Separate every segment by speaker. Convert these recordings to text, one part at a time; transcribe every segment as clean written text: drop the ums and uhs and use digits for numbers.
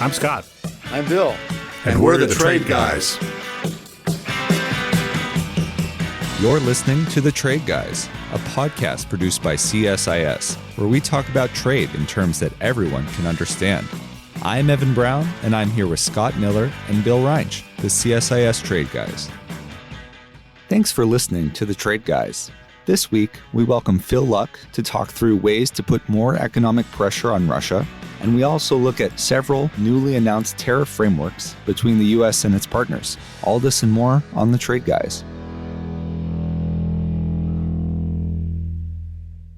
Speaker 1: I'm Scott.
Speaker 2: I'm Bill.
Speaker 1: And we're the Trade Guys.
Speaker 3: You're listening to The Trade Guys, a podcast produced by CSIS, where we talk about trade in terms that everyone can understand. I'm Evan Brown, and I'm here with Scott Miller and Bill Reinsch, the CSIS Trade Guys. Thanks for listening to The Trade Guys. This week, we welcome Phil Luck to talk through ways to put more economic pressure on Russia, and we also look at several newly announced tariff frameworks between the U.S. and its partners. All this and more on The Trade Guys.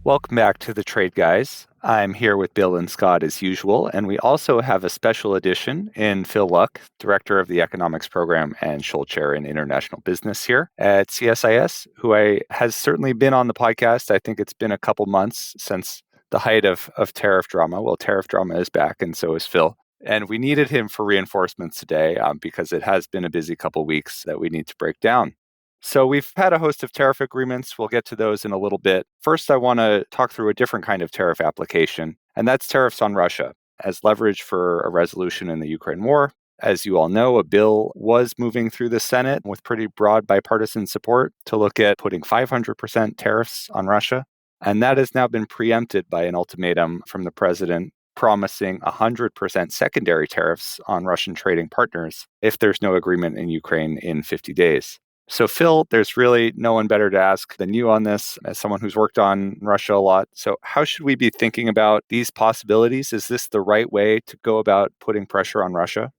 Speaker 3: Welcome back to The Trade Guys. I'm here with Bill and Scott as usual, and we also have a special edition in Phil Luck, Director of the Economics Program and Scholl Chair in International Business here at CSIS, who has certainly been on the podcast. I think it's been a couple months since the height of tariff drama. Well, tariff drama is back, and so is Phil. And we needed him for reinforcements today because it has been a busy couple weeks that we need to break down. So we've had a host of tariff agreements. We'll get to those in a little bit. First, I want to talk through a different kind of tariff application, and that's tariffs on Russia as leverage for a resolution in the Ukraine war. As you all know, a bill was moving through the Senate with pretty broad bipartisan support to look at putting 500% tariffs on Russia. And that has now been preempted by an ultimatum from the president promising 100% secondary tariffs on Russian trading partners if there's no agreement in Ukraine in 50 days. So, Phil, there's really no one better to ask than you on this as someone who's worked on Russia a lot. So how should we be thinking about these possibilities? Is this the right way to go about putting pressure on Russia?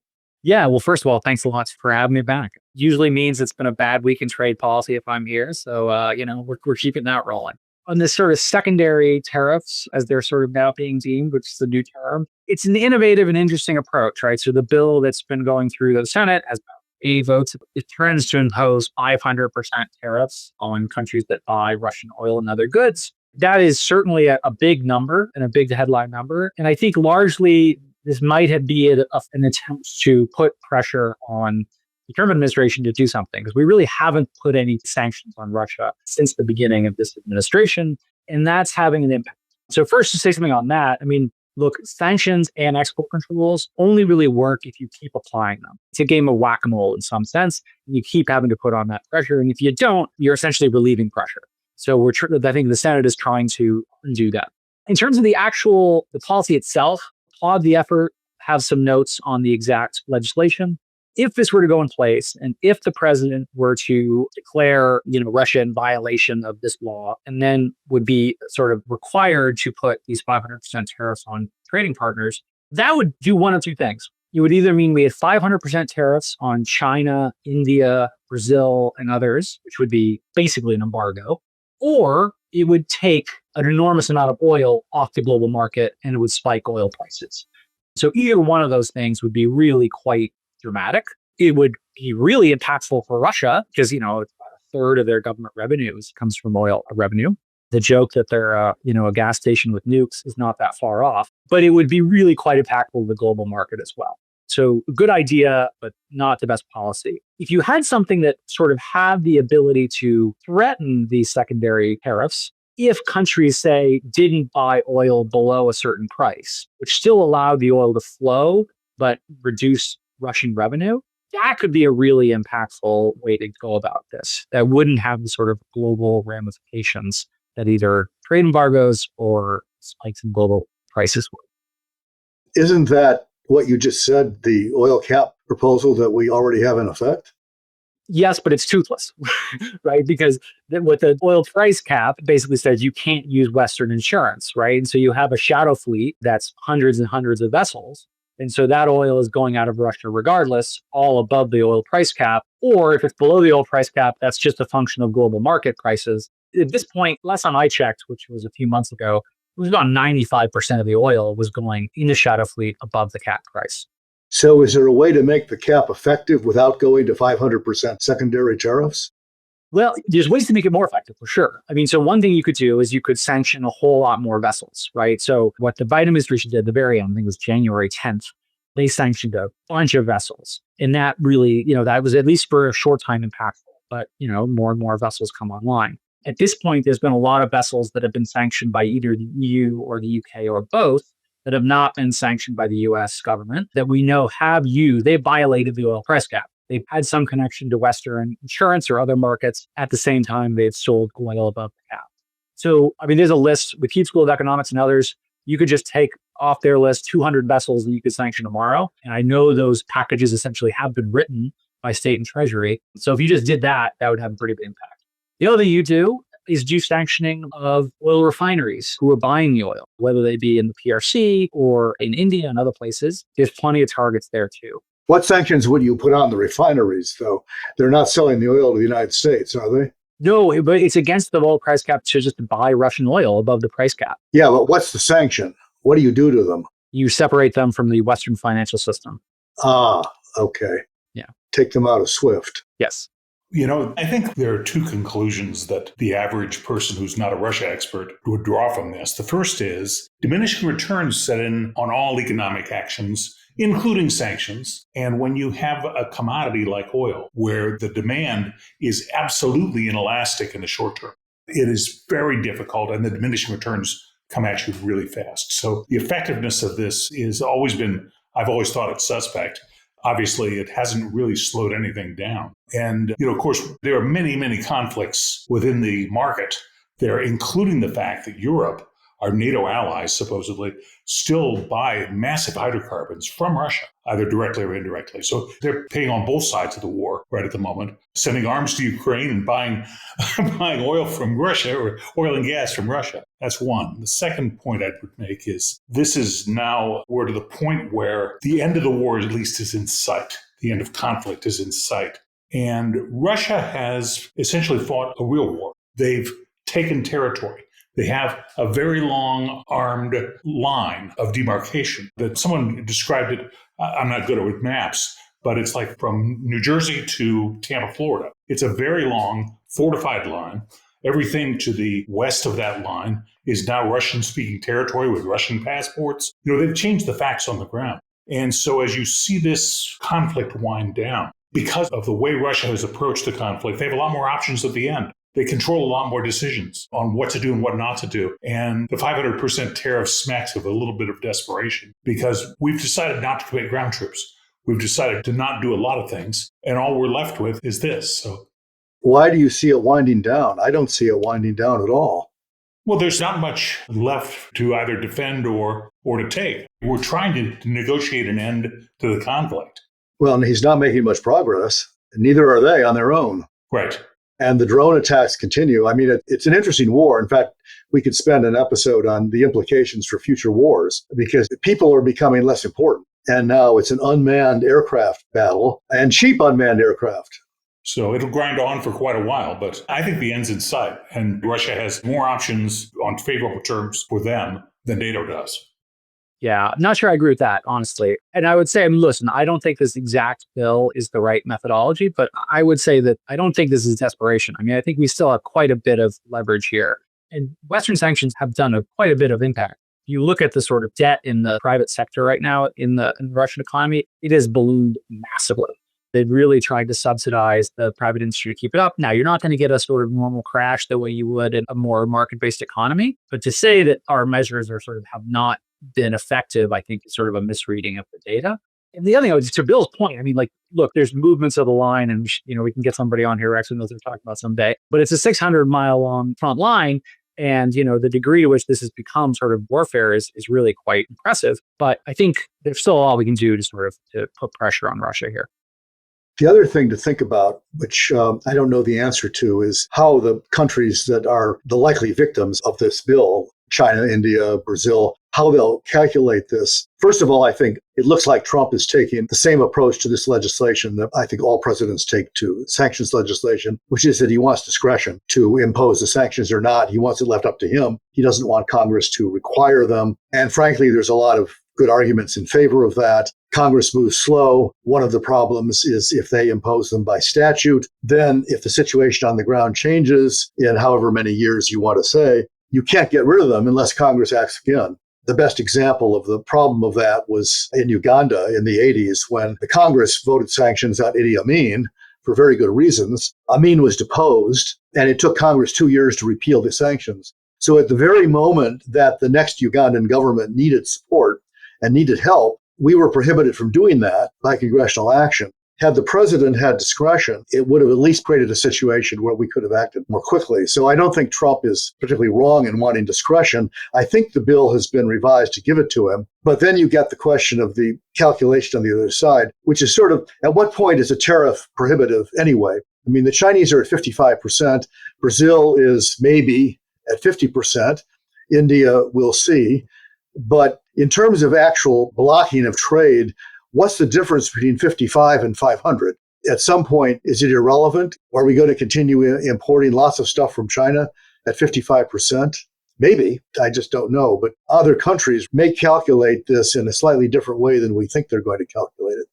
Speaker 4: Yeah, well, first of all, thanks a lot for having me back. Usually means it's been a bad week in trade policy if I'm here. So, we're keeping that rolling. On this sort of secondary tariffs, as they're sort of now being deemed, which is the new term, it's an innovative and interesting approach, right? So the bill that's been going through the Senate has A votes. It trends to impose 500% tariffs on countries that buy Russian oil and other goods. That is certainly a big number and a big headline number. And I think largely this might be an attempt to put pressure on the Trump administration to do something, because we really haven't put any sanctions on Russia since the beginning of this administration, and that's having an impact. So first, to say something on that, look, sanctions and export controls only really work if you keep applying them. It's a game of whack-a-mole in some sense, and you keep having to put on that pressure. And if you don't, you're essentially relieving pressure. So I think the Senate is trying to do that. In terms of the policy itself, applaud the effort, have some notes on the exact legislation. If this were to go in place, and if the president were to declare, Russia in violation of this law, and then would be sort of required to put these 500% tariffs on trading partners, that would do one of two things. It would either mean we had 500% tariffs on China, India, Brazil, and others, which would be basically an embargo, or it would take an enormous amount of oil off the global market and it would spike oil prices. So either one of those things would be really quite dramatic. It would be really impactful for Russia because, it's about a third of their government revenues comes from oil revenue. The joke that they're, a gas station with nukes is not that far off, but it would be really quite impactful to the global market as well. So good idea, but not the best policy. If you had something that sort of had the ability to threaten these secondary tariffs, if countries, say, didn't buy oil below a certain price, which still allowed the oil to flow, but reduce Russian revenue, that could be a really impactful way to go about this. That wouldn't have the sort of global ramifications that either trade embargoes or spikes in global prices would.
Speaker 2: Isn't that what you just said, the oil cap proposal that we already have in effect?
Speaker 4: Yes, but it's toothless, right? Because with the oil price cap, it basically says you can't use Western insurance, right? And so you have a shadow fleet that's hundreds and hundreds of vessels. And so that oil is going out of Russia regardless, all above the oil price cap. Or if it's below the oil price cap, that's just a function of global market prices. At this point, last time I checked, which was a few months ago, it was about 95% of the oil was going in the shadow fleet above the cap price.
Speaker 2: So is there a way to make the cap effective without going to 500% secondary tariffs?
Speaker 4: Well, there's ways to make it more effective, for sure. So one thing you could do is you could sanction a whole lot more vessels, right? So what the Biden administration did at the very end, I think it was January 10th, they sanctioned a bunch of vessels. And that really, that was at least for a short time impactful. But, more and more vessels come online. At this point, there's been a lot of vessels that have been sanctioned by either the EU or the UK or both that have not been sanctioned by the US government that we know they violated the oil price cap. They've had some connection to Western insurance or other markets. At the same time, they've sold oil above the cap. So, there's a list with Heath School of Economics and others. You could just take off their list 200 vessels that you could sanction tomorrow. And I know those packages essentially have been written by state and treasury. So if you just did that, that would have a pretty big impact. The other thing you do is do sanctioning of oil refineries who are buying the oil, whether they be in the PRC or in India and other places. There's plenty of targets there too.
Speaker 2: What sanctions would you put on the refineries, though? They're not selling the oil to the United States, are they?
Speaker 4: No, but it's against the oil price cap to just buy Russian oil above the price cap.
Speaker 2: Yeah, but what's the sanction? What do you do to them?
Speaker 4: You separate them from the Western financial system.
Speaker 2: Ah, okay.
Speaker 4: Yeah.
Speaker 2: Take them out of SWIFT.
Speaker 4: Yes.
Speaker 5: I think there are two conclusions that the average person who's not a Russia expert would draw from this. The first is diminishing returns set in on all economic actions, including sanctions. And when you have a commodity like oil, where the demand is absolutely inelastic in the short term, it is very difficult, and the diminishing returns come at you really fast. So the effectiveness of this is I've always thought it's suspect. Obviously, it hasn't really slowed anything down. And, of course, there are many, many conflicts within the market there, including the fact that Europe, our NATO allies, supposedly, still buy massive hydrocarbons from Russia, either directly or indirectly. So they're paying on both sides of the war right at the moment, sending arms to Ukraine and buying oil from Russia, or oil and gas from Russia. That's one. The second point I would make is we're to the point where the end of the war at least is in sight. The end of conflict is in sight. And Russia has essentially fought a real war. They've taken territory. They have a very long armed line of demarcation that someone described it. I'm not good with maps, but it's like from New Jersey to Tampa, Florida. It's a very long fortified line. Everything to the west of that line is now Russian-speaking territory with Russian passports. They've changed the facts on the ground. And so as you see this conflict wind down, because of the way Russia has approached the conflict, they have a lot more options at the end. They control a lot more decisions on what to do and what not to do. And the 500% tariff smacks of a little bit of desperation, because we've decided not to commit ground troops. We've decided to not do a lot of things. And all we're left with is this. So
Speaker 2: why do you see it winding down? I don't see it winding down at all.
Speaker 5: Well, there's not much left to either defend or to take. We're trying to negotiate an end to the conflict.
Speaker 2: Well, and he's not making much progress. And neither are they on their own.
Speaker 5: Right.
Speaker 2: And the drone attacks continue. It's an interesting war. In fact, we could spend an episode on the implications for future wars, because people are becoming less important. And now it's an unmanned aircraft battle, and cheap unmanned aircraft.
Speaker 5: So it'll grind on for quite a while, but I think the end's in sight. And Russia has more options on favorable terms for them than NATO does.
Speaker 4: Yeah, I'm not sure I agree with that, honestly. And I would say, listen, I don't think this exact bill is the right methodology, but I would say that I don't think this is desperation. I think we still have quite a bit of leverage here. And Western sanctions have done quite a bit of impact. You look at the sort of debt in the private sector right now in the Russian economy, it has ballooned massively. They've really tried to subsidize the private industry to keep it up. Now, you're not going to get a sort of normal crash the way you would in a more market-based economy. But to say that our measures are have not been effective, I think is sort of a misreading of the data. And the other thing, to Bill's point, look, there's movements of the line, and we can get somebody on here who actually knows what they're talking about someday. But it's a 600-mile long front line, and the degree to which this has become sort of warfare is really quite impressive. But I think there's still all we can do to put pressure on Russia here.
Speaker 2: The other thing to think about, which I don't know the answer to, is how the countries that are the likely victims of this bill, China, India, Brazil, how they'll calculate this. First of all, I think it looks like Trump is taking the same approach to this legislation that I think all presidents take to sanctions legislation, which is that he wants discretion to impose the sanctions or not. He wants it left up to him. He doesn't want Congress to require them. And frankly, there's a lot of good arguments in favor of that. Congress moves slow. One of the problems is if they impose them by statute, then if the situation on the ground changes in however many years you want to say, you can't get rid of them unless Congress acts again. The best example of the problem of that was in Uganda in the 80s when the Congress voted sanctions on Idi Amin for very good reasons. Amin was deposed, and it took Congress 2 years to repeal the sanctions. So at the very moment that the next Ugandan government needed support, and needed help, we were prohibited from doing that by congressional action. Had the president had discretion, it would have at least created a situation where we could have acted more quickly. So I don't think Trump is particularly wrong in wanting discretion. I think the bill has been revised to give it to him. But then you get the question of the calculation on the other side, which is sort of, at what point is a tariff prohibitive anyway? I mean, the Chinese are at 55%. Brazil is maybe at 50%. India, we'll see. But in terms of actual blocking of trade, what's the difference between 55 and 500? At some point, is it irrelevant? Are we going to continue importing lots of stuff from China at 55%? Maybe. I just don't know. But other countries may calculate this in a slightly different way than we think they're going to calculate it.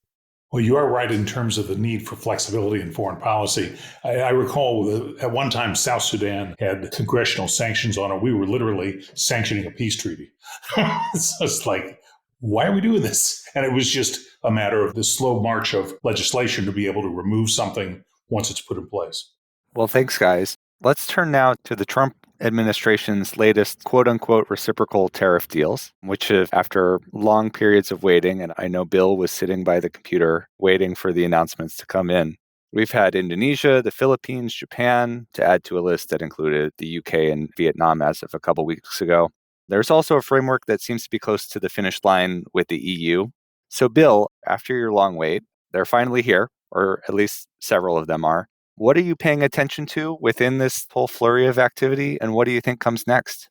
Speaker 5: Well, you are right in terms of the need for flexibility in foreign policy. I recall at one time South Sudan had congressional sanctions on it. We were literally sanctioning a peace treaty. It's like, why are we doing this? And it was just a matter of the slow march of legislation to be able to remove something once it's put in place.
Speaker 3: Well, thanks, guys. Let's turn now to the Trump administration's latest quote-unquote reciprocal tariff deals, which have, after long periods of waiting, and I know Bill was sitting by the computer waiting for the announcements to come in. We've had Indonesia, the Philippines, Japan, to add to a list that included the UK and Vietnam as of a couple weeks ago. There's also a framework that seems to be close to the finish line with the EU. So, Bill, after your long wait, they're finally here, or at least several of them are. What are you paying attention to within this whole flurry of activity, and what do you think comes next?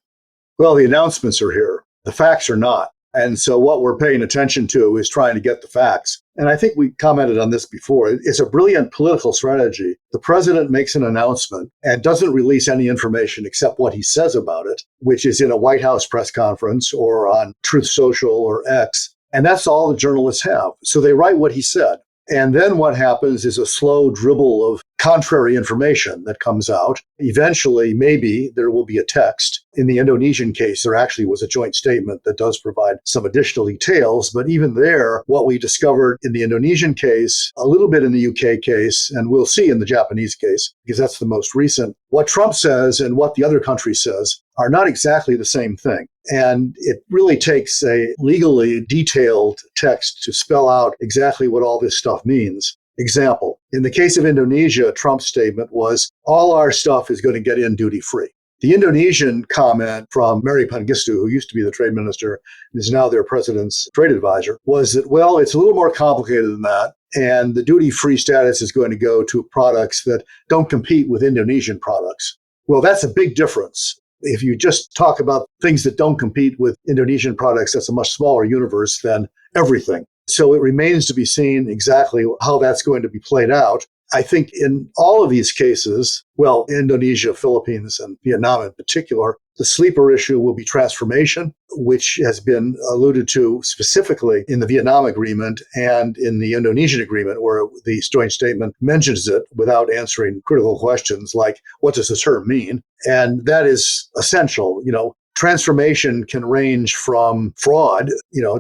Speaker 2: Well, the announcements are here. The facts are not. And so what we're paying attention to is trying to get the facts. And I think we commented on this before. It's a brilliant political strategy. The president makes an announcement and doesn't release any information except what he says about it, which is in a White House press conference or on Truth Social or X. And that's all the journalists have. So they write what he said. And then what happens is a slow dribble of contrary information that comes out. Eventually, maybe there will be a text. In the Indonesian case, there actually was a joint statement that does provide some additional details. But even there, what we discovered in the Indonesian case, a little bit in the UK case, and we'll see in the Japanese case, because that's the most recent, what Trump says and what the other country says are not exactly the same thing. And it really takes a legally detailed text to spell out exactly what all this stuff means. Example, in the case of Indonesia, Trump's statement was, all our stuff is going to get in duty-free. The Indonesian comment from Mary Pangestu, who used to be the trade minister and is now their president's trade advisor, was that, well, it's a little more complicated than that. And the duty-free status is going to go to products that don't compete with Indonesian products. Well, that's a big difference. If you just talk about things that don't compete with Indonesian products, that's a much smaller universe than everything. So it remains to be seen exactly how that's going to be played out. I think in all of these cases, well, Indonesia, Philippines, and Vietnam in particular, the sleeper issue will be transformation, which has been alluded to specifically in the Vietnam agreement and in the Indonesian agreement, where the joint statement mentions it without answering critical questions like, what does the term mean? And that is essential. Transformation can range from fraud,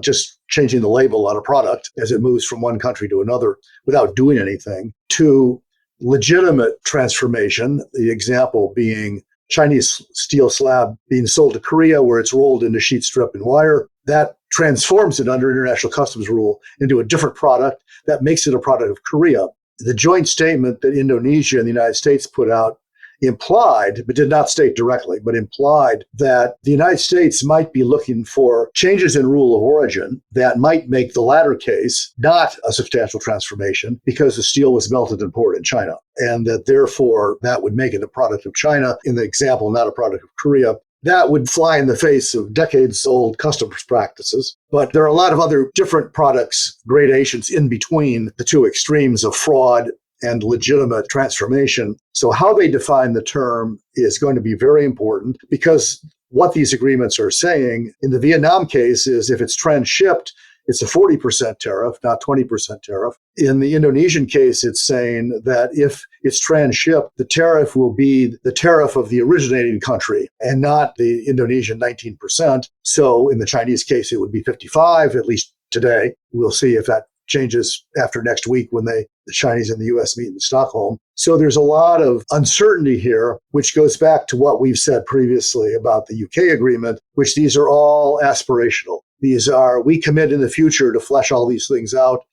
Speaker 2: just changing the label on a product as it moves from one country to another without doing anything, to legitimate transformation, the example being Chinese steel slab being sold to Korea where it's rolled into sheet strip and wire. That transforms it under international customs rule into a different product that makes it a product of Korea. The joint statement that Indonesia and the United States put out implied, but did not state directly, but implied that the United States might be looking for changes in rule of origin that might make the latter case not a substantial transformation because the steel was melted and poured in China, and that therefore that would make it a product of China, in the example, not a product of Korea. That would fly in the face of decades-old customs practices. But there are a lot of other different products, gradations in between the two extremes of fraud and legitimate transformation. So how they define the term is going to be very important, because what these agreements are saying in the Vietnam case is if it's transshipped, it's a 40% tariff, not 20% tariff. In the Indonesian case, it's saying that if it's transshipped, the tariff will be the tariff of the originating country and not the Indonesian 19%. So in the Chinese case, it would be 55, at least today. We'll see if that changes after next week when they The Chinese and the U.S. meet in Stockholm. So there's a lot of uncertainty here, which goes back to what we've said previously about the UK agreement, which these are all aspirational. These are, we commit in the future to flesh all these things out,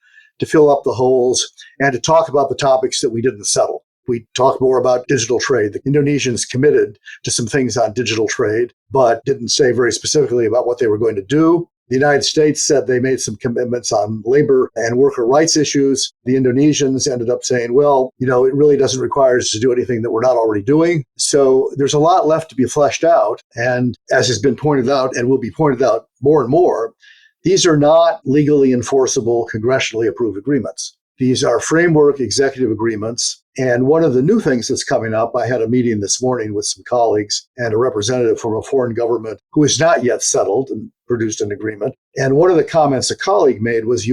Speaker 2: to fill up the holes, and to talk about the topics that we didn't settle. We talk more about digital trade. The Indonesians committed to some things on digital trade, but didn't say very specifically about what they were going to do. The United States said they made some commitments on labor and worker rights issues. The Indonesians ended up saying, well, it really doesn't require us to do anything that we're not already doing. So there's a lot left to be fleshed out. And as has been pointed out and will be pointed out more and more, these are not legally enforceable, congressionally approved agreements. These are framework executive agreements. And one of the new things that's coming up, I had a meeting this morning with some colleagues and a representative from a foreign government who is not yet settled and produced an agreement. And one of the comments a colleague made was,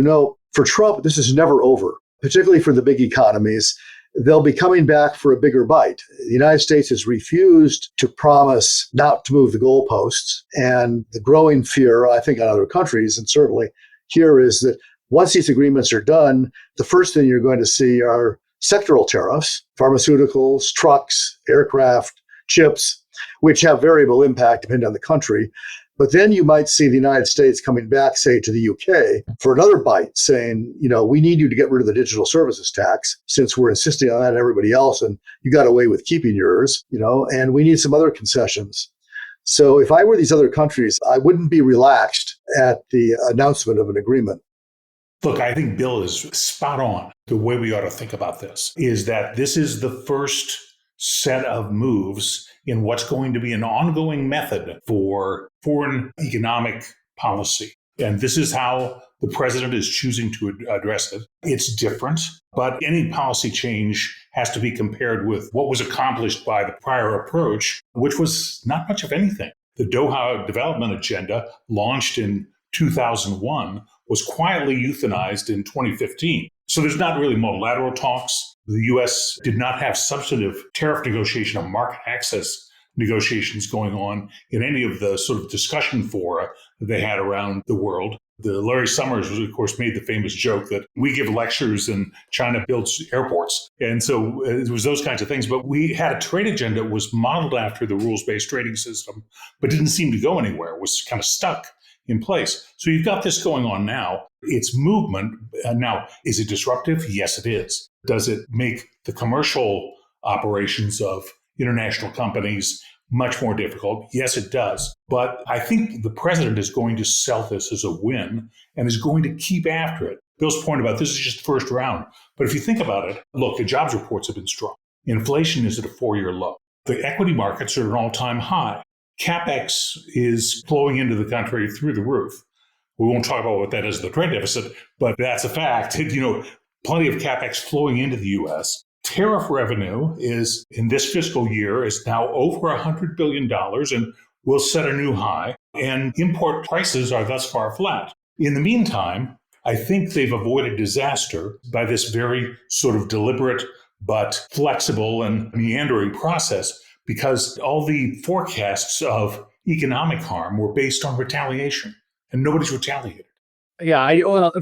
Speaker 2: for Trump, this is never over, particularly for the big economies. They'll be coming back for a bigger bite. The United States has refused to promise not to move the goalposts. And the growing fear, I think, on other countries, and certainly here, is that once these agreements are done, the first thing you're going to see are sectoral tariffs, pharmaceuticals, trucks, aircraft, chips, which have variable impact depending on the country. But then you might see the United States coming back, say, to the UK for another bite, saying, we need you to get rid of the digital services tax since we're insisting on that and everybody else, and you got away with keeping yours, and we need some other concessions. So if I were these other countries, I wouldn't be relaxed at the announcement of an agreement.
Speaker 5: Look, I think Bill is spot on. The way we ought to think about this is that this is the first set of moves in what's going to be an ongoing method for foreign economic policy. And this is how the president is choosing to address it. It's different, but any policy change has to be compared with what was accomplished by the prior approach, which was not much of anything. The Doha Development Agenda, launched in 2001, was quietly euthanized in 2015. So there's not really multilateral talks. The U.S. did not have substantive tariff negotiation or market access negotiations going on in any of the sort of discussion fora that they had around the world. The Larry Summers, of course, made the famous joke that we give lectures and China builds airports. And so it was those kinds of things. But we had a trade agenda that was modeled after the rules-based trading system, but didn't seem to go anywhere. It was kind of stuck in place. So you've got this going on now. It's movement. Now, is it disruptive? Yes, it is. Does it make the commercial operations of international companies much more difficult? Yes, it does. But I think the president is going to sell this as a win and is going to keep after it. Bill's point about this is just the first round. But if you think about it, look, the jobs reports have been strong. Inflation is at a 4-year low. The equity markets are at an all-time high. CapEx is flowing into the country through the roof. We won't talk about what that is, the trade deficit, but that's a fact. Plenty of CapEx flowing into the U.S. Tariff revenue is, in this fiscal year, is now over $100 billion and will set a new high. And import prices are thus far flat. In the meantime, I think they've avoided disaster by this very sort of deliberate but flexible and meandering process, because all the forecasts of economic harm were based on retaliation, and nobody's retaliated.
Speaker 4: Yeah,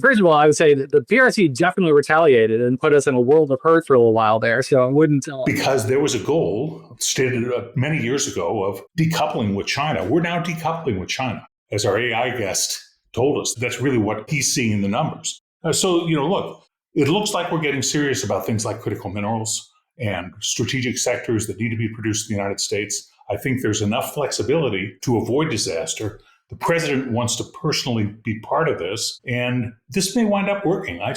Speaker 4: first of all, I would say that the PRC definitely retaliated and put us in a world of hurt for a little while there. So I wouldn't.
Speaker 5: Because there was a goal stated many years ago of decoupling with China. We're now decoupling with China, as our AI guest told us. That's really what he's seeing in the numbers. Look, it looks like we're getting serious about things like critical minerals and strategic sectors that need to be produced in the United States. I think there's enough flexibility to avoid disaster. The president wants to personally be part of this, and this may wind up working. I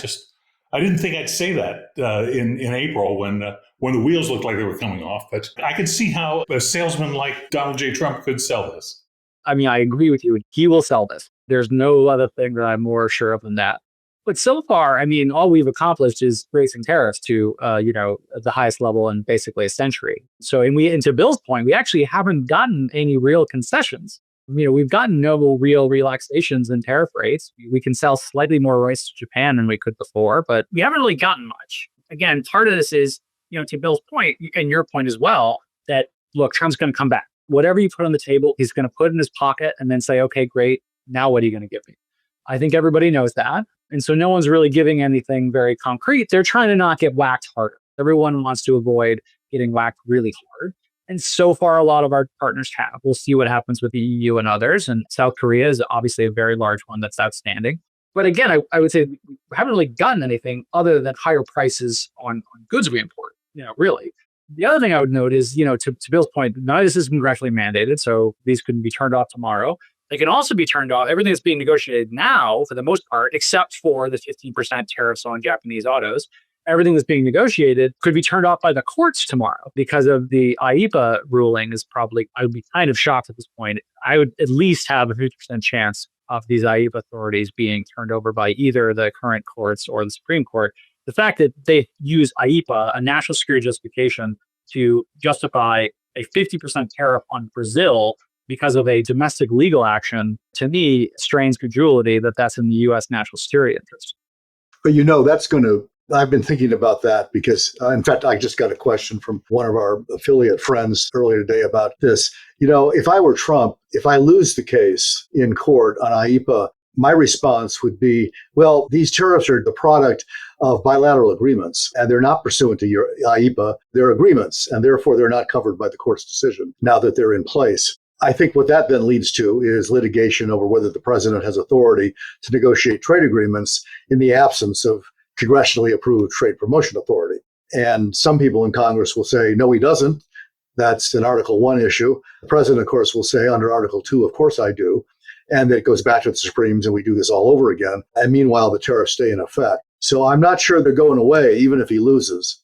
Speaker 5: didn't think I'd say that in April when the wheels looked like they were coming off, but I could see how a salesman like Donald J. Trump could sell this.
Speaker 4: I mean, I agree with you. He will sell this. There's no other thing that I'm more sure of than that. But so far, I mean, all we've accomplished is raising tariffs to, the highest level in basically a century. So, and to Bill's point, we actually haven't gotten any real concessions. We've gotten no real relaxations in tariff rates. We can sell slightly more rice to Japan than we could before, but we haven't really gotten much. Again, part of this is, to Bill's point and your point as well, that look, Trump's going to come back. Whatever you put on the table, he's going to put in his pocket and then say, okay, great. Now what are you going to give me? I think everybody knows that. And so no one's really giving anything very concrete. They're trying to not get whacked harder. Everyone wants to avoid getting whacked really hard. And so far, a lot of our partners have. We'll see what happens with the EU and others. And South Korea is obviously a very large one that's outstanding. But again, I would say we haven't really gotten anything other than higher prices on goods we import, really. The other thing I would note is, to Bill's point, none of this is congressionally mandated. So these can be turned off tomorrow. They can also be turned off. Everything that's being negotiated now, for the most part, except for the 15% tariffs on Japanese autos, everything that's being negotiated could be turned off by the courts tomorrow because of the IEEPA ruling. I would be kind of shocked at this point. I would at least have a 50% chance of these IEEPA authorities being turned over by either the current courts or the Supreme Court. The fact that they use IEEPA, a national security justification, to justify a 50% tariff on Brazil because of a domestic legal action, to me, strains credulity that that's in the U.S. national security interest.
Speaker 2: But I've been thinking about that because, in fact, I just got a question from one of our affiliate friends earlier today about this. If I were Trump, if I lose the case in court on IEEPA, my response would be, well, these tariffs are the product of bilateral agreements, and they're not pursuant to your IEEPA. They're agreements, and therefore they're not covered by the court's decision now that they're in place. I think what that then leads to is litigation over whether the president has authority to negotiate trade agreements in the absence of congressionally approved trade promotion authority. And some people in Congress will say, no, he doesn't. That's an Article 1 issue. The president, of course, will say under Article 2, of course I do. And it goes back to the Supremes and we do this all over again. And meanwhile, the tariffs stay in effect. So I'm not sure they're going away, even if he loses.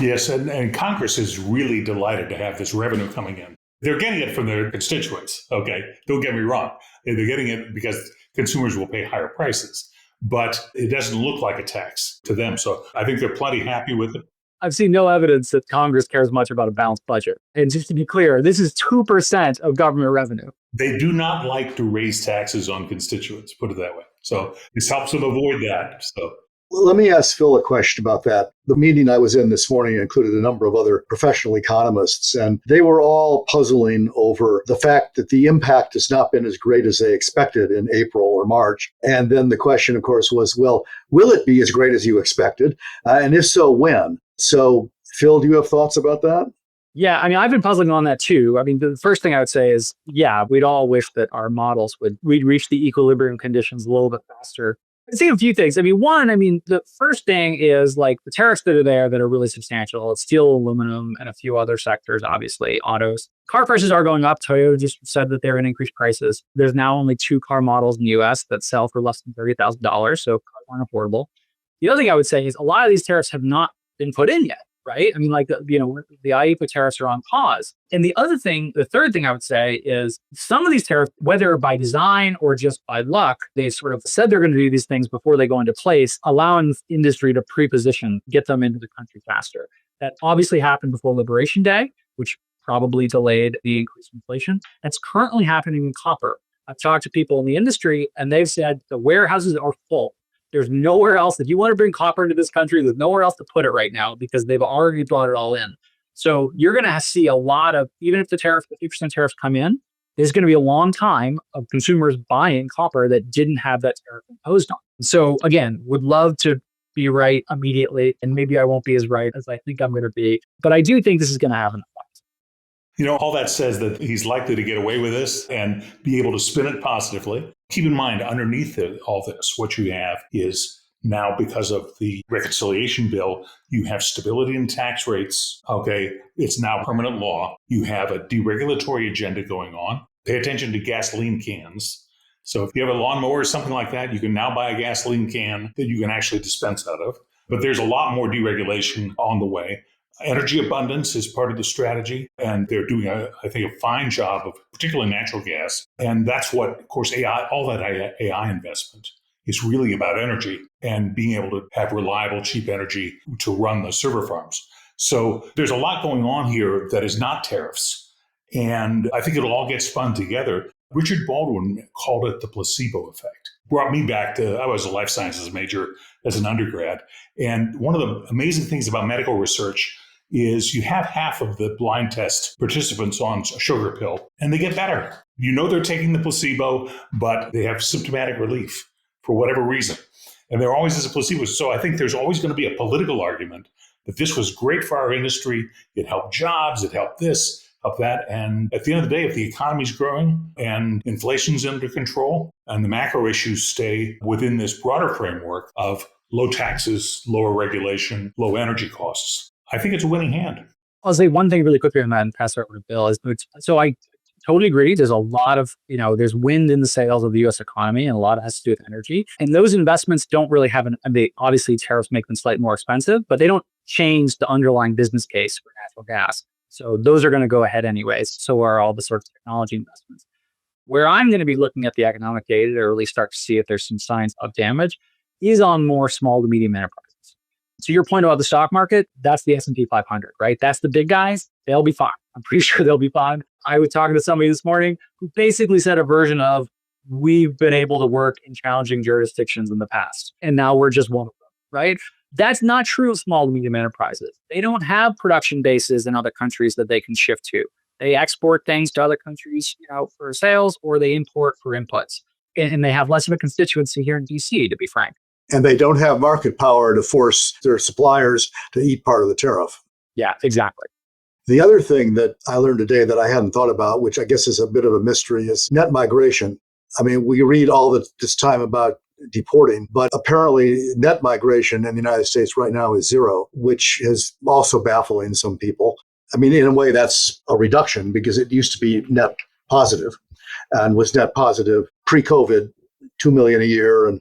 Speaker 5: Yes, and Congress is really delighted to have this revenue coming in. They're getting it from their constituents, okay? Don't get me wrong. They're getting it because consumers will pay higher prices. But it doesn't look like a tax to them. So I think they're plenty happy with it.
Speaker 4: I've seen no evidence that Congress cares much about a balanced budget. And just to be clear, this is 2% of government revenue.
Speaker 5: They do not like to raise taxes on constituents, put it that way. So this helps them avoid that. So
Speaker 2: let me ask Phil a question about that. The meeting I was in this morning included a number of other professional economists, and they were all puzzling over the fact that the impact has not been as great as they expected in April or March. And then the question, of course, was, well, will it be as great as you expected? And if so, when? So, Phil, do you have thoughts about that?
Speaker 4: Yeah, I've been puzzling on that too. The first thing I would say is, yeah, we'd all wish that our models we'd reach the equilibrium conditions a little bit faster. I'd say a few things. One, the first thing is like the tariffs that are there that are really substantial. It's steel, aluminum, and a few other sectors, obviously, autos. Car prices are going up. Toyota just said that they're going to increase prices. There's now only 2 car models in the US that sell for less than $30,000, so cars aren't affordable. The other thing I would say is a lot of these tariffs have not been put in yet, right? The IEEPA tariffs are on pause. And the third thing I would say is some of these tariffs, whether by design or just by luck, they sort of said they're going to do these things before they go into place, allowing industry to pre-position, get them into the country faster. That obviously happened before Liberation Day, which probably delayed the increase in inflation. That's currently happening in copper. I've talked to people in the industry and they've said the warehouses are full. There's nowhere else. If you want to bring copper into this country, there's nowhere else to put it right now because they've already brought it all in. So you're going to see a lot of, even if the 50% tariffs come in, there's going to be a long time of consumers buying copper that didn't have that tariff imposed on. So again, would love to be right immediately. And maybe I won't be as right as I think I'm going to be. But I do think this is going to have an effect.
Speaker 5: All that says that he's likely to get away with this and be able to spin it positively. Keep in mind, underneath all this, what you have is now, because of the reconciliation bill, you have stability in tax rates. Okay, it's now permanent law. You have a deregulatory agenda going on. Pay attention to gasoline cans. So if you have a lawnmower or something like that, you can now buy a gasoline can that you can actually dispense out of. But there's a lot more deregulation on the way. Energy abundance is part of the strategy, and they're doing, I think, a fine job of particularly natural gas. And that's what, of course, AI, all that AI investment is really about energy and being able to have reliable, cheap energy to run the server farms. So there's a lot going on here that is not tariffs. And I think it'll all get spun together. Richard Baldwin called it the placebo effect. Brought me back to, I was a life sciences major as an undergrad. And one of the amazing things about medical research is you have half of the blind test participants on a sugar pill and they get better. They're taking the placebo, but they have symptomatic relief for whatever reason. And there always is a placebo. So I think there's always going to be a political argument that this was great for our industry. It helped jobs. It helped this, helped that. And at the end of the day, if the economy's growing and inflation's under control and the macro issues stay within this broader framework of low taxes, lower regulation, low energy costs, I think it's a winning hand.
Speaker 4: I'll say one thing really quickly on that and pass it over to Bill. So I totally agree. There's a lot of, there's wind in the sails of the U.S. economy, and a lot has to do with energy. And those investments don't really have obviously tariffs make them slightly more expensive, but they don't change the underlying business case for natural gas. So those are going to go ahead anyways. So are all the sorts of technology investments. Where I'm going to be looking at the economic data to really start to see if there's some signs of damage is on more small to medium enterprises. So your point about the stock market, that's the S&P 500, right? That's the big guys. They'll be fine. I'm pretty sure they'll be fine. I was talking to somebody this morning who basically said a version of, we've been able to work in challenging jurisdictions in the past, and now we're just one of them, right? That's not true of small to medium enterprises. They don't have production bases in other countries that they can shift to. They export things to other countries, for sales, or they import for inputs. And they have less of a constituency here in DC, to be frank.
Speaker 2: And they don't have market power to force their suppliers to eat part of the tariff.
Speaker 4: Yeah, exactly.
Speaker 2: The other thing that I learned today that I hadn't thought about, which I guess is a bit of a mystery, is net migration. I mean, we read all this time about deporting, but apparently net migration in the United States right now is zero, which is also baffling some people. I mean, in a way, that's a reduction because it used to be net positive and was net positive pre-COVID, 2 million a year, and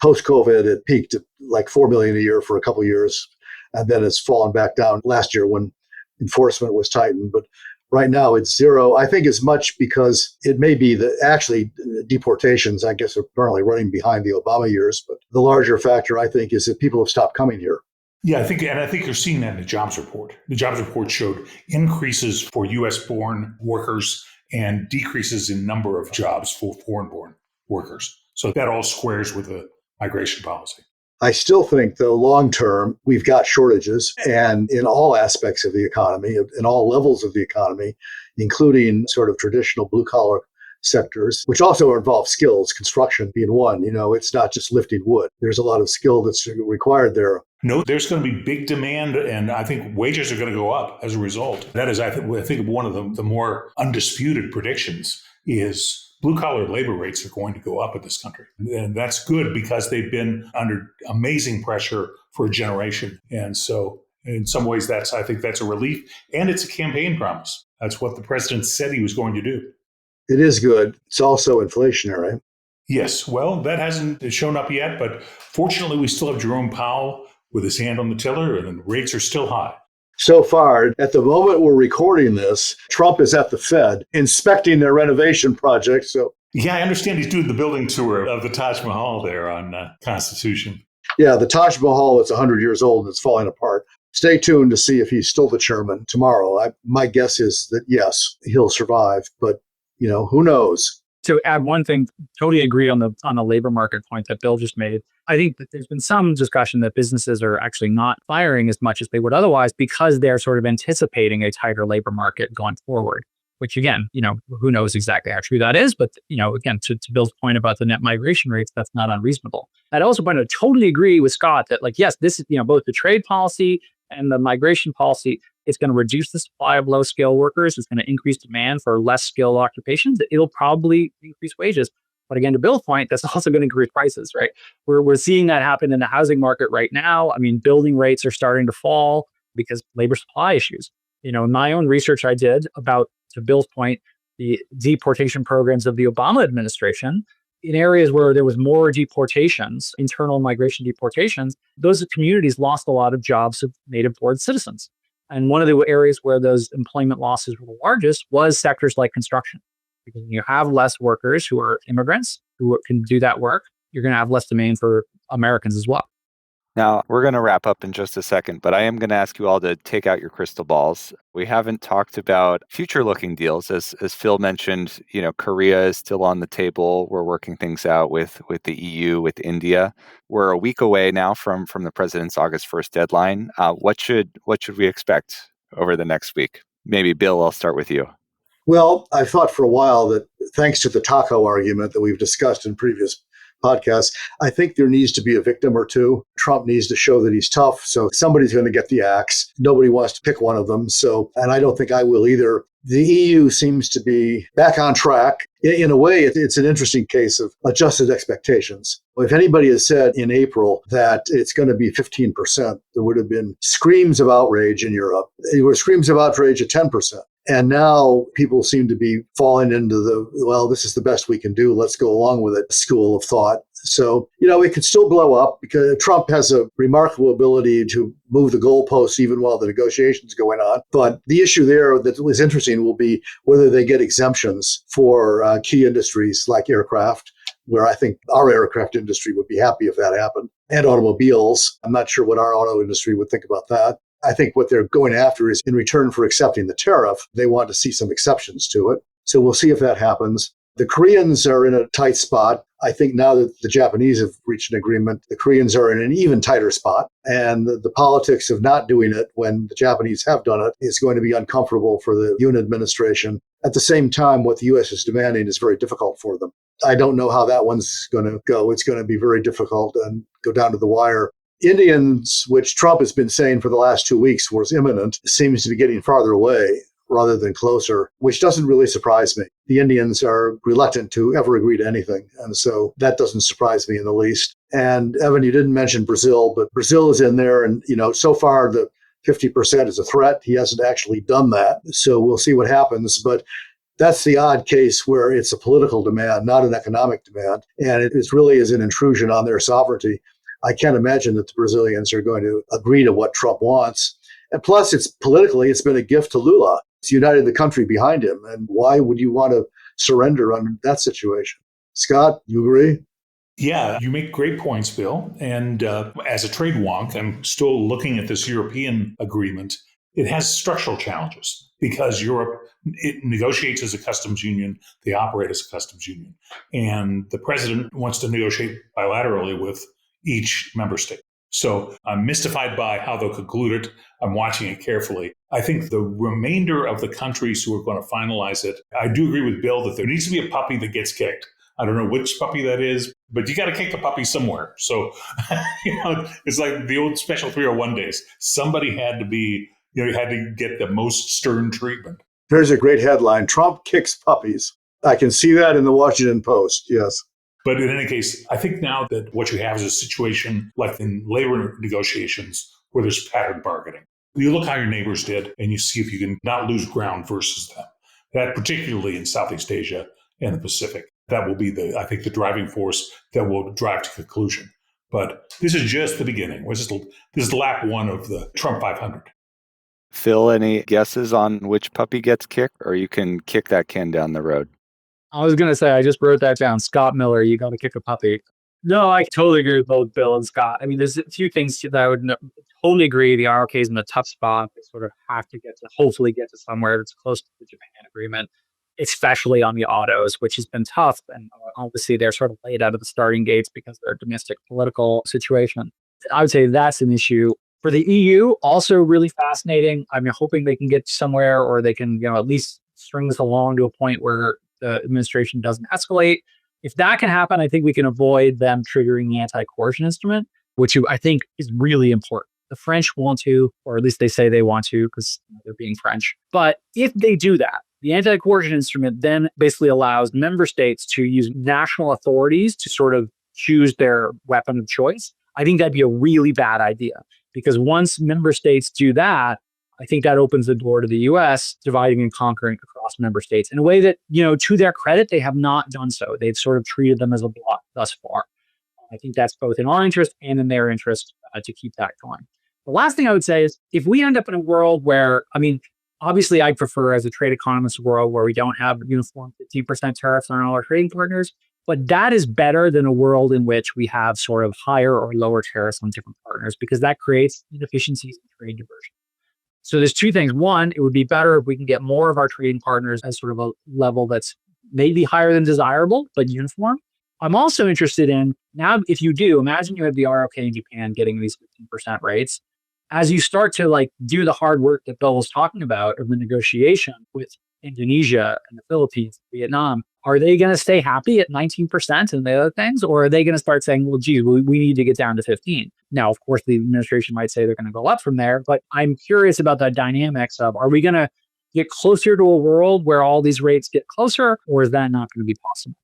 Speaker 2: post-COVID, it peaked at like 4 million a year for a couple of years, and then it's fallen back down last year when enforcement was tightened. But right now it's zero. I think as much because it may be that actually deportations, I guess, are currently running behind the Obama years. But the larger factor, I think, is that people have stopped coming here.
Speaker 5: Yeah, I think you're seeing that in the jobs report. The jobs report showed increases for U.S.-born workers and decreases in number of jobs for foreign-born workers. So that all squares with the migration policy.
Speaker 2: I still think, though, long term, we've got shortages, and in all aspects of the economy, in all levels of the economy, including sort of traditional blue collar sectors, which also involve skills, construction being one. It's not just lifting wood. There's a lot of skill that's required there.
Speaker 5: No, there's going to be big demand, and I think wages are going to go up as a result. That is, I think one of the more undisputed predictions is blue-collar labor rates are going to go up in this country. And that's good because they've been under amazing pressure for a generation. And so in some ways, I think that's a relief. And it's a campaign promise. That's what the president said he was going to do.
Speaker 2: It is good. It's also inflationary.
Speaker 5: Yes. Well, that hasn't shown up yet. But fortunately, we still have Jerome Powell with his hand on the tiller, and rates are still high.
Speaker 2: So far, at the moment we're recording this, Trump is at the Fed inspecting their renovation project. So
Speaker 5: yeah, I understand he's doing the building tour of the Taj Mahal there on Constitution.
Speaker 2: Yeah, the Taj Mahal is 100 years old and it's falling apart. Stay tuned to see if he's still the chairman tomorrow. My guess is that, yes, he'll survive, but, who knows?
Speaker 4: To add one thing, totally agree on the labor market point that Bill just made. I think that there's been some discussion that businesses are actually not firing as much as they would otherwise because they're sort of anticipating a tighter labor market going forward, which again, who knows exactly how true that is. But, again, to Bill's point about the net migration rates, that's not unreasonable. I'd also point to totally agree with Scott that yes, this is, both the trade policy and the migration policy, it's going to reduce the supply of low skill workers. It's going to increase demand for less skilled occupations. It'll probably increase wages. But again, to Bill's point, that's also going to increase prices, right? We're seeing that happen in the housing market right now. I mean, building rates are starting to fall because labor supply issues. In my own research I did about, to Bill's point, the deportation programs of the Obama administration, in areas where there was more deportations, internal migration deportations, those communities lost a lot of jobs of native-born citizens. And one of the areas where those employment losses were the largest was sectors like construction. Because when you have less workers who are immigrants who can do that work, you're going to have less demand for Americans as well.
Speaker 3: Now, we're going to wrap up in just a second, but I am going to ask you all to take out your crystal balls. We haven't talked about future-looking deals. As Phil mentioned, Korea is still on the table. We're working things out with the EU, with India. We're a week away now from the president's August 1st deadline. What should we expect over the next week? Maybe, Bill, I'll start with you.
Speaker 2: Well, I thought for a while that thanks to the taco argument that we've discussed in previous podcasts. I think there needs to be a victim or two. Trump needs to show that he's tough. So somebody's going to get the axe. Nobody wants to pick one of them. So, and I don't think I will either. The EU seems to be back on track. In a way, it's an interesting case of adjusted expectations. If anybody had said in April that it's going to be 15%, there would have been screams of outrage in Europe. There were screams of outrage at 10%. And now people seem to be falling into this is the best we can do. Let's go along with it school of thought. So, it could still blow up because Trump has a remarkable ability to move the goalposts even while the negotiations going on. But the issue there that was interesting will be whether they get exemptions for key industries like aircraft, where I think our aircraft industry would be happy if that happened, and automobiles. I'm not sure what our auto industry would think about that. I think what they're going after is in return for accepting the tariff, they want to see some exceptions to it. So we'll see if that happens. The Koreans are in a tight spot. I think now that the Japanese have reached an agreement, the Koreans are in an even tighter spot. And the politics of not doing it when the Japanese have done it is going to be uncomfortable for the Yoon administration. At the same time, what the U.S. is demanding is very difficult for them. I don't know how that one's going to go. It's going to be very difficult and go down to the wire. Indians, which Trump has been saying for the last 2 weeks was imminent, seems to be getting farther away rather than closer, which doesn't really surprise me. The Indians are reluctant to ever agree to anything. And so that doesn't surprise me in the least. And Evan, you didn't mention Brazil, but Brazil is in there. And, so far the 50% is a threat. He hasn't actually done that. So we'll see what happens. But that's the odd case where it's a political demand, not an economic demand. And it really is an intrusion on their sovereignty. I can't imagine that the Brazilians are going to agree to what Trump wants. And plus, it's been a gift to Lula. It's united the country behind him. And why would you want to surrender under that situation? Scott, you agree?
Speaker 5: Yeah, you make great points, Bill. And as a trade wonk, I'm still looking at this European agreement. It has structural challenges because Europe, it negotiates as a customs union. They operate as a customs union. And the president wants to negotiate bilaterally with each member state. So I'm mystified by how they'll conclude it. I'm watching it carefully. I think the remainder of the countries who are going to finalize it, I do agree with Bill that there needs to be a puppy that gets kicked. I don't know which puppy that is, but you got to kick the puppy somewhere. So, it's like the old Special 301 days. Somebody had to be, had to get the most stern treatment.
Speaker 2: There's a great headline, Trump kicks puppies. I can see that in the Washington Post, yes.
Speaker 5: But in any case, I think now that what you have is a situation like in labor negotiations where there's pattern bargaining. You look how your neighbors did and you see if you can not lose ground versus them. That particularly in Southeast Asia and the Pacific, that will be the driving force that will drive to conclusion. But this is just the beginning. This is lap one of the Trump 500.
Speaker 3: Phil, any guesses on which puppy gets kicked, or you can kick that can down the road?
Speaker 4: I was going to say, I just wrote that down. Scott Miller, you got to kick a puppy. No, I totally agree with both Bill and Scott. I mean, there's a few things that I would totally agree. The ROK is in a tough spot. They sort of have to hopefully get to somewhere that's close to the Japan agreement, especially on the autos, which has been tough. And obviously, they're sort of laid out of the starting gates because of their domestic political situation. I would say that's an issue. For the EU, also really fascinating. I'm hoping they can get somewhere, or they can, at least string this along to a point where the administration doesn't escalate. If that can happen, I think we can avoid them triggering the anti-coercion instrument, which I think is really important. The French want to, or at least they say they want to because they're being French. But if they do that, the anti-coercion instrument then basically allows member states to use national authorities to sort of choose their weapon of choice. I think that'd be a really bad idea because once member states do that, I think that opens the door to the U.S. dividing and conquering across member states in a way that, to their credit, they have not done so. They've sort of treated them as a bloc thus far. I think that's both in our interest and in their interest to keep that going. The last thing I would say is if we end up in a world where, obviously I prefer as a trade economist world where we don't have uniform 15% tariffs on all our trading partners, but that is better than a world in which we have sort of higher or lower tariffs on different partners because that creates inefficiencies in trade diversion. So there's two things. One, it would be better if we can get more of our trading partners at sort of a level that's maybe higher than desirable, but uniform. I'm also interested in now, if you do, imagine you have the ROK in Japan getting these 15% rates. As you start to do the hard work that Bill was talking about of the negotiation with Indonesia and the Philippines, Vietnam, Are they going to stay happy at 19% and the other things? Or are they going to start saying, well, gee, we need to get down to 15? Now, of course, the administration might say they're going to go up from there, but I'm curious about the dynamics of, are we going to get closer to a world where all these rates get closer, or is that not going to be possible?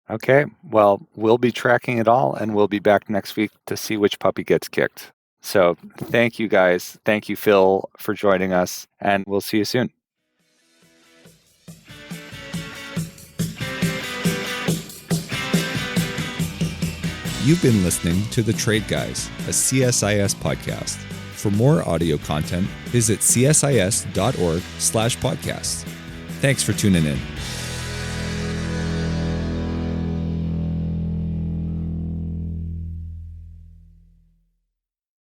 Speaker 3: Okay, well, we'll be tracking it all, and we'll be back next week to see which puppy gets kicked. So thank you, guys. Thank you, Phil, for joining us, and we'll see you soon.
Speaker 6: You've been listening to The Trade Guys, a CSIS podcast. For more audio content, visit csis.org/podcasts. Thanks for tuning in.